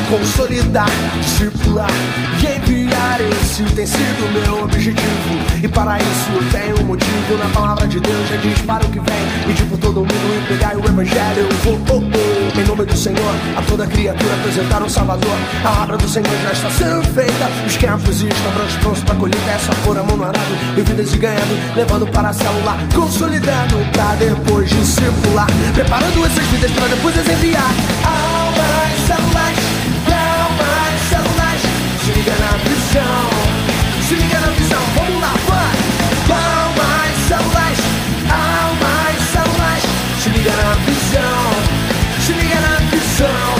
consolidar, discipular e enviar. Esse tem sido meu objetivo, e para isso eu tenho um motivo. Na palavra de Deus já diz para o que vem, e tipo todo mundo e pregar o evangelho. Em nome do Senhor, a toda criatura apresentar um Salvador. A obra do Senhor já está sendo feita, os campos estão prontos para colheita. É só pôr a mão no arado e vidas de ganhando, levando para a célula, consolidando pra depois discipular, preparando essas vidas para depois as enviar. Almas, células, se liga na visão, se liga na visão, vamos lá, vai! Almas, células, se liga na visão, se liga na visão.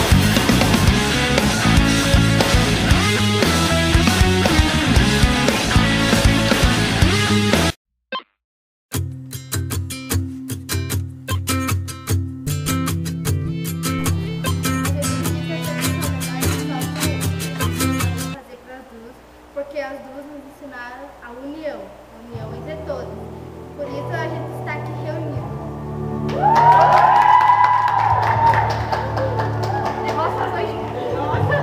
Porque as duas nos ensinaram a união entre todos. Por isso a gente está aqui reunido. Demonstrações. Nossa!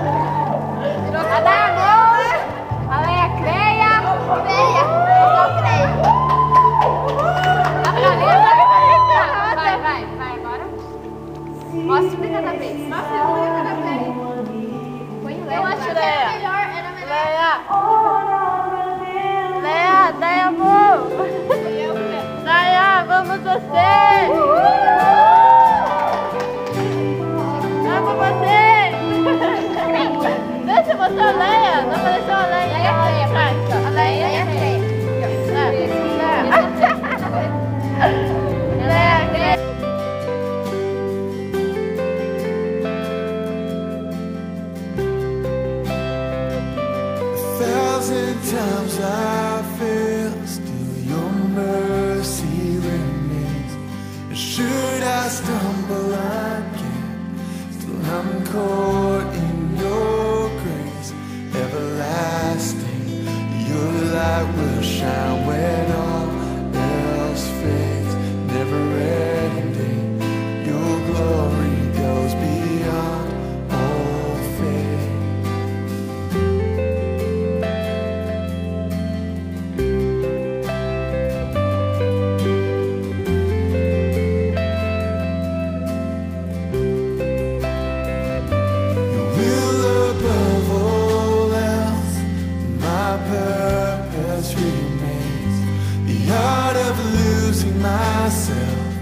A Dayana, a Leia Creia. Dá pra ler? Vai agora. Mostra de cada vez. Mostra de cada vez. Põe o Leia. Eu acho que era melhor. Leia, Leia, amor! Leia, vamos você! Vamos você! Deixa eu mostrar a Leia! Não apareceu a Leia! A Leia é feia! Leia, Times I fail, still your mercy remains. And should I stumble again, still I'm caught in your grace. Everlasting, your light will shine when all else fades. Never ending, your glory goes beyond all fate. Myself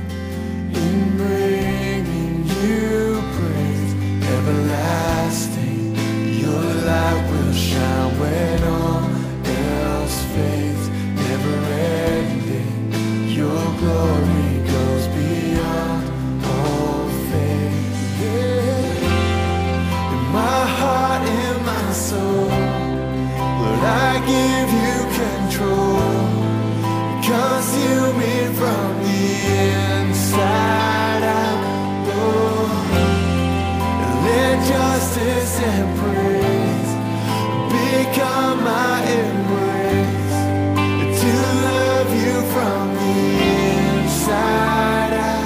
in bringing you praise. Everlasting, your light will shine when all else fades. Never ending, your glory goes beyond all faith. Yeah. In my heart, in my soul, Lord, I give you control. Consume me from the inside out, Lord. Let justice and praise become my embrace, to love you from the inside out.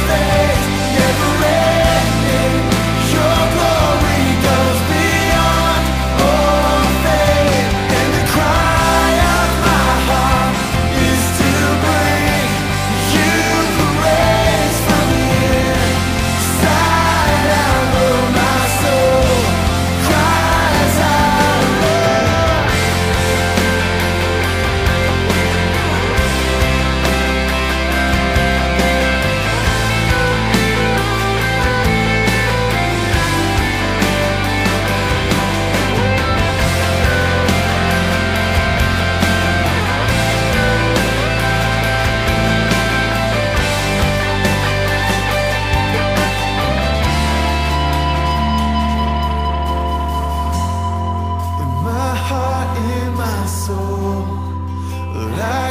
Face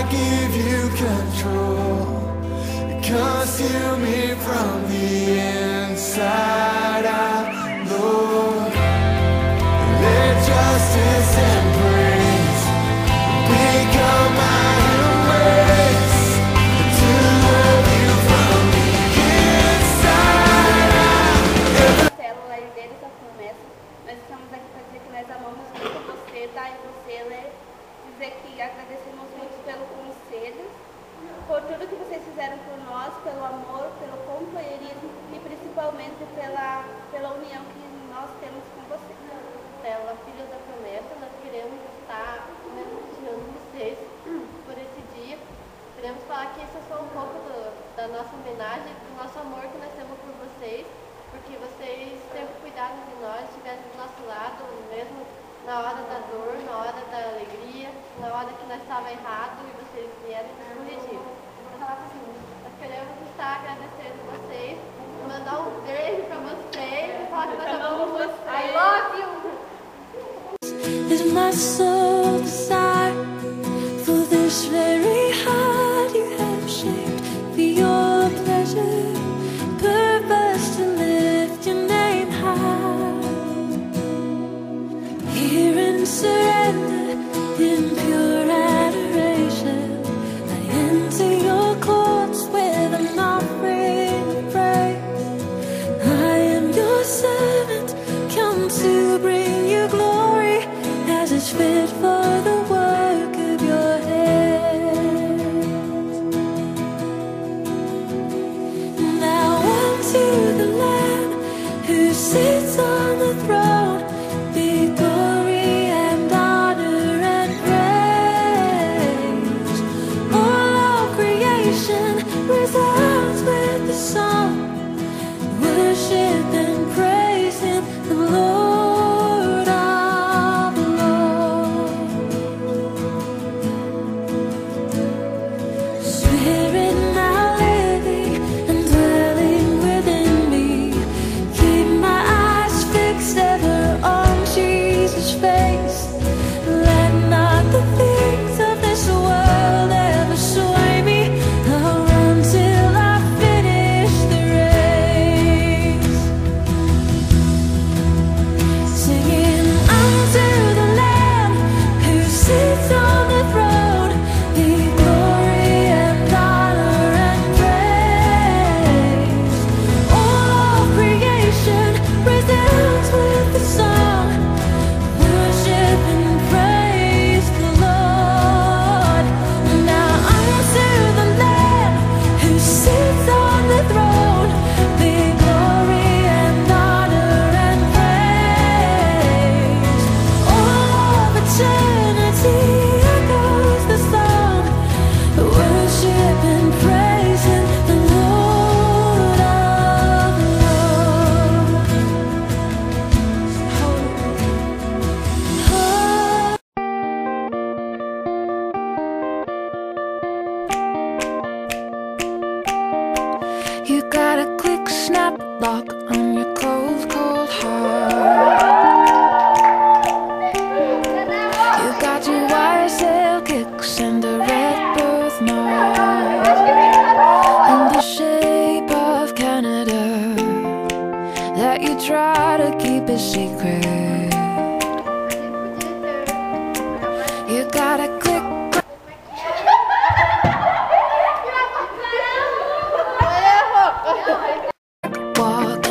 give you control. Conceal me from the inside out, Lord. Let justice and praise become my ways to love you from the inside out. Célula e deles a promessa. Nós estamos aqui para dizer que nós amamos muito você, tá? E você dizer que agradecemos muito pelo conselho, por tudo que vocês fizeram por nós, pelo amor, pelo companheirismo e principalmente pela união que nós temos com vocês. Célula, filhos da promessa, nós queremos estar homenageando vocês por esse dia. Queremos falar que isso é só um pouco da nossa homenagem, do nosso amor que nós temos por vocês, porque vocês sempre cuidaram de nós, estiveram do nosso lado, mesmo na hora da dor, na hora da alegria, na hora que nós estávamos errados e vocês vieram nos corrigir. Nós queremos estar agradecendo vocês, mandar um beijo para vocês, falar que nós amamos vocês. I love you! Is my soul desire for this very heart you have shaped for your pleasure, purpose to lift your name high. Here in surrender, in pure adoration, I enter your courts with an offering of praise. I am your servant, come to bring you glory, as is fit for the work of your hands. Now unto the Lamb who sits on the throne be glory and honor and praise. All creation resounds with the song, worship and praise Him, the Lord of Lords. Spirit now living and dwelling within me, keep my eyes fixed ever on Jesus' face. Let not the things of this world ever sway me. I'll run till I finish the race, singing unto the Lamb who sits on the throne be glory and honor and praise. All creation resounds with the song, worship and praise the Lord. Now unto the Lamb who sits on the throne be glory and honor and praise. All of eternity echoes the song, worship and praise Him, the Lord of Lords. You got a quick snap lock on your cold, cold heart. You got your YSL kicks and a red birthmark in the shape of Canada that you try to keep a secret. You got a quick walk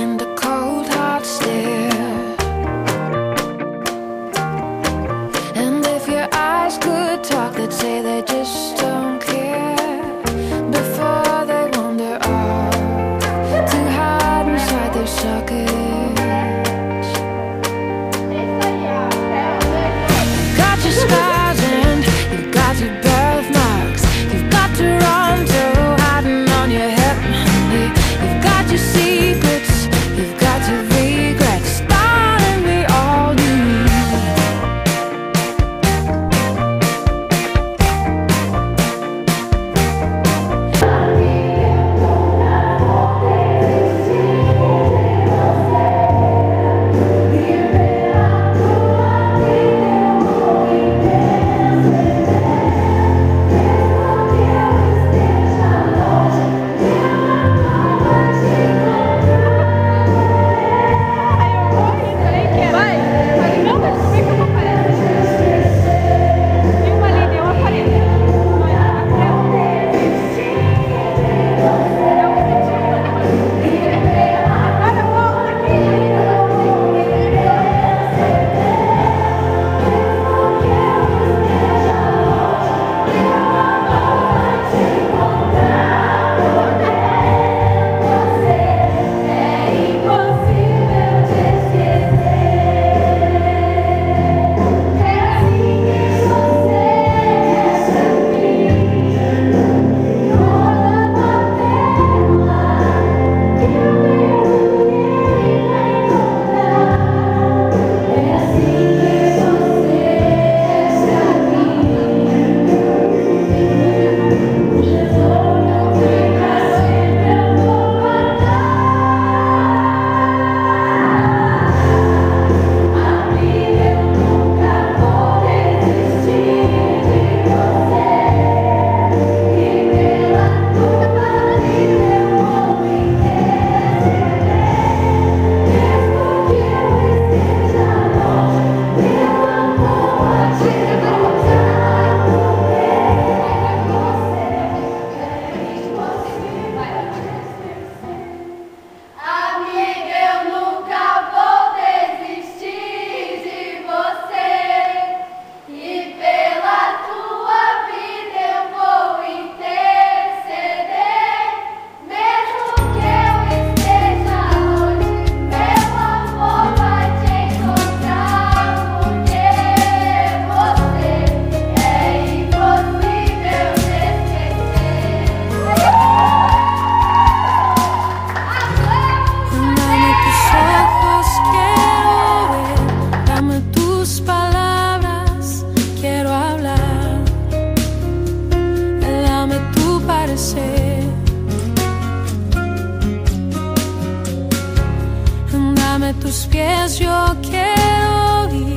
digas yo quiero ir,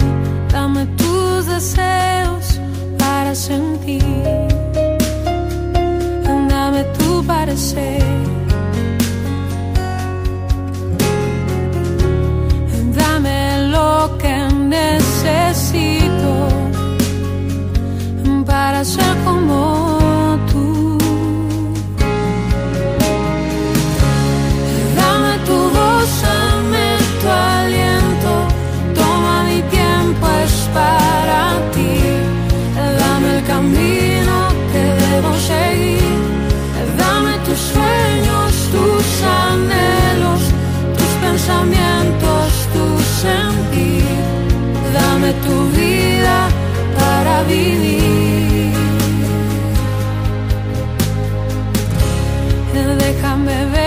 dame tus deseos para sentir, dame tu parecer, dame lo que necesito para ser como tú. Dame tu voz, dame tu aliento, toma mi tiempo, es para ti. Dame el camino que debo seguir, dame tus sueños, tus anhelos, tus pensamientos, tu sentir. Dame tu vida para vivir. Déjame ver